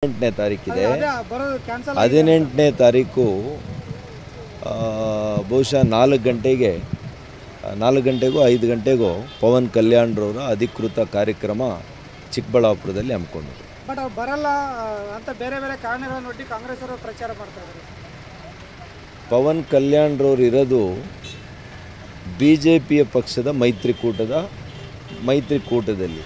18ನೇ ತಾರೀಕಿದೆ. 18ನೇ ತಾರೀಕು ಬಹುಶಃ 4 ಗಂಟೆಗೂ 5 ಗಂಟೆಗೂ ಪವನ್ ಕಲ್ಯಾಣ್ರವರ ಅಧಿಕೃತ ಕಾರ್ಯಕ್ರಮ ಚಿಕ್ಕಬಳ್ಳಾಪುರದಲ್ಲಿ ಹಮ್ಮಿಕೊಂಡಿದೆ. ಬಟ್ ಅವ್ರು ಬರಲ್ಲ ಅಂತ ಬೇರೆ ಬೇರೆ ಕಾರಣಗಳನ್ನು ಒಡ್ಡಿ ಕಾಂಗ್ರೆಸ್ ಅವರು ಪ್ರಚಾರ ಮಾಡ್ತಾ ಇದ್ದಾರೆ. ಪವನ್ ಕಲ್ಯಾಣ್ರವ್ರು ಇರೋದು BJP ಪಕ್ಷದ ಮೈತ್ರಿಕೂಟದಲ್ಲಿ.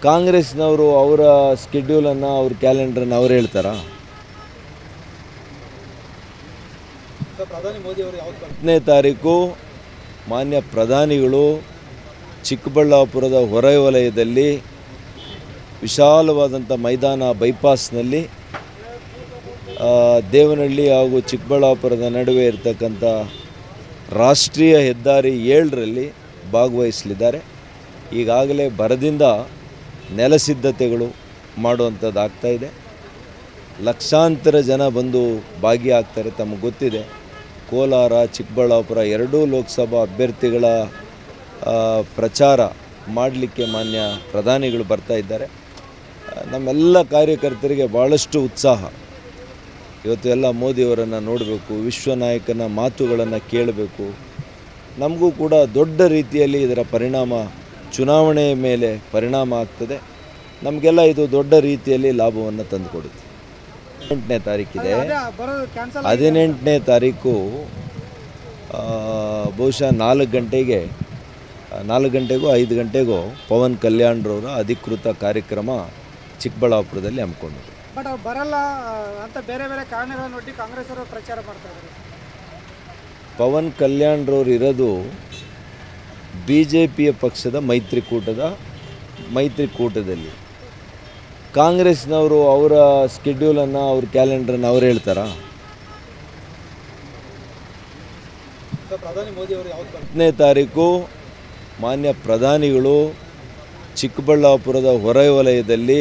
ಕಾಂಗ್ರೆಸ್ನವರು ಅವರ ಸ್ಕೆಡ್ಯೂಲನ್ನು ಅವ್ರ ಕ್ಯಾಲೆಂಡ್ರನ್ನು ಅವ್ರು ಹೇಳ್ತಾರಾ? ಪ್ರಧಾನಿ ಮೋದಿ ಅವರು 10ನೇ ತಾರೀಕು ಮಾನ್ಯ ಪ್ರಧಾನಿಗಳು ಚಿಕ್ಕಬಳ್ಳಾಪುರದ ಹೊರವಲಯದಲ್ಲಿ ವಿಶಾಲವಾದಂಥ ಮೈದಾನ ಬೈಪಾಸ್ನಲ್ಲಿ ದೇವನಹಳ್ಳಿ ಹಾಗೂ ಚಿಕ್ಕಬಳ್ಳಾಪುರದ ನಡುವೆ ಇರತಕ್ಕಂಥ ರಾಷ್ಟ್ರೀಯ ಹೆದ್ದಾರಿ 7ರಲ್ಲಿ ಭಾಗವಹಿಸಲಿದ್ದಾರೆ. ಈಗಾಗಲೇ ಬರದಿಂದ ನೆಲಸಿದ್ಧತೆಗಳು ಮಾಡುವಂಥದ್ದು ಆಗ್ತಾಯಿದೆ. ಲಕ್ಷಾಂತರ ಜನ ಬಂದು ಭಾಗಿಯಾಗ್ತಾರೆ. ತಮಗೆ ಗೊತ್ತಿದೆ, ಕೋಲಾರ ಚಿಕ್ಕಬಳ್ಳಾಪುರ ಎರಡೂ ಲೋಕಸಭಾ ಅಭ್ಯರ್ಥಿಗಳ ಪ್ರಚಾರ ಮಾಡಲಿಕ್ಕೆ ಮಾನ್ಯ ಪ್ರಧಾನಿಗಳು ಬರ್ತಾ ಇದ್ದಾರೆ. ನಮ್ಮೆಲ್ಲ ಕಾರ್ಯಕರ್ತರಿಗೆ ಭಾಳಷ್ಟು ಉತ್ಸಾಹ. ಇವತ್ತು ಎಲ್ಲ ಮೋದಿಯವರನ್ನು ನೋಡಬೇಕು, ವಿಶ್ವ ನಾಯಕನ ಮಾತುಗಳನ್ನು ಕೇಳಬೇಕು. ನಮಗೂ ಕೂಡ ದೊಡ್ಡ ರೀತಿಯಲ್ಲಿ ಇದರ ಪರಿಣಾಮ ಚುನಾವಣೆಯ ಮೇಲೆ ಪರಿಣಾಮ ಆಗ್ತದೆ. ನಮಗೆಲ್ಲ ಇದು ದೊಡ್ಡ ರೀತಿಯಲ್ಲಿ ಲಾಭವನ್ನು ತಂದುಕೊಡುತ್ತೆ. 18ನೇ ತಾರೀಕಿದೆ. 18ನೇ ತಾರೀಕು ಬಹುಶಃ 4 ಗಂಟೆಗೂ 5 ಗಂಟೆಗೂ ಪವನ್ ಕಲ್ಯಾಣ್ರವರ ಅಧಿಕೃತ ಕಾರ್ಯಕ್ರಮ ಚಿಕ್ಕಬಳ್ಳಾಪುರದಲ್ಲಿ ಹಮ್ಮಿಕೊಂಡಿದೆ. ಬಟ್ ಅವ್ರು ಬರಲ್ಲ ಅಂತ ಬೇರೆ ಬೇರೆ ಕಾರಣಗಳನ್ನು ಒಡ್ಡಿ ಕಾಂಗ್ರೆಸ್ ಅವರು ಪ್ರಚಾರ ಮಾಡ್ತಾ ಇದ್ದಾರೆ. ಪವನ್ ಕಲ್ಯಾಣ್ರವ್ರು ಇರೋದು BJP ಪಕ್ಷದ ಮೈತ್ರಿಕೂಟದಲ್ಲಿ. ಕಾಂಗ್ರೆಸ್ನವರು ಅವರ ಸ್ಕೆಡ್ಯೂಲನ್ನು ಅವ್ರ ಕ್ಯಾಲೆಂಡ್ರನ್ನು ಅವ್ರು ಹೇಳ್ತಾರಾ? ಪ್ರಧಾನಿ ಮೋದಿ ಅವರು 10ನೇ ತಾರೀಕು ಮಾನ್ಯ ಪ್ರಧಾನಿಗಳು ಚಿಕ್ಕಬಳ್ಳಾಪುರದ ಹೊರವಲಯದಲ್ಲಿ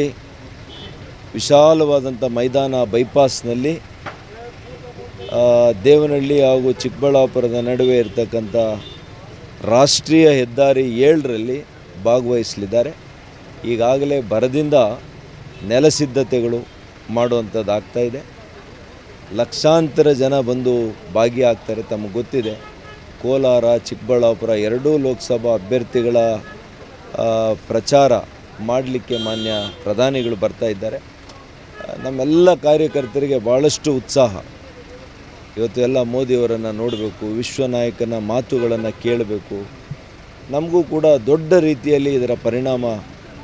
ವಿಶಾಲವಾದಂಥ ಮೈದಾನ ಬೈಪಾಸ್ನಲ್ಲಿ ದೇವನಹಳ್ಳಿ ಹಾಗೂ ಚಿಕ್ಕಬಳ್ಳಾಪುರದ ನಡುವೆ ಇರತಕ್ಕಂಥ ರಾಷ್ಟ್ರೀಯ ಹೆದ್ದಾರಿ 7ರಲ್ಲಿ ಭಾಗವಹಿಸಲಿದ್ದಾರೆ. ಈಗಾಗಲೇ ಬರದಿಂದ ನೆಲಸಿದ್ಧತೆಗಳು ಮಾಡುವಂಥದ್ದು ಆಗ್ತಾಯಿದೆ. ಲಕ್ಷಾಂತರ ಜನ ಬಂದು ಭಾಗಿಯಾಗ್ತಾರೆ. ತಮಗೆ ಗೊತ್ತಿದೆ, ಕೋಲಾರ ಚಿಕ್ಕಬಳ್ಳಾಪುರ ಎರಡೂ ಲೋಕಸಭಾ ಅಭ್ಯರ್ಥಿಗಳ ಪ್ರಚಾರ ಮಾಡಲಿಕ್ಕೆ ಮಾನ್ಯ ಪ್ರಧಾನಿಗಳು ಬರ್ತಾ ಇದ್ದಾರೆ. ನಮ್ಮೆಲ್ಲ ಕಾರ್ಯಕರ್ತರಿಗೆ ಭಾಳಷ್ಟು ಉತ್ಸಾಹ. ಇವತ್ತು ಎಲ್ಲ ಮೋದಿಯವರನ್ನು ನೋಡಬೇಕು, ವಿಶ್ವ ನಾಯಕನ ಮಾತುಗಳನ್ನು ಕೇಳಬೇಕು. ನಮಗೂ ಕೂಡ ದೊಡ್ಡ ರೀತಿಯಲ್ಲಿ ಇದರ ಪರಿಣಾಮ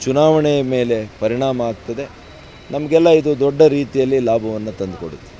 ಚುನಾವಣೆಯ ಮೇಲೆ ಪರಿಣಾಮ ಆಗ್ತದೆ. ನಮಗೆಲ್ಲ ಇದು ದೊಡ್ಡ ರೀತಿಯಲ್ಲಿ ಲಾಭವನ್ನು ತಂದುಕೊಡುತ್ತೆ.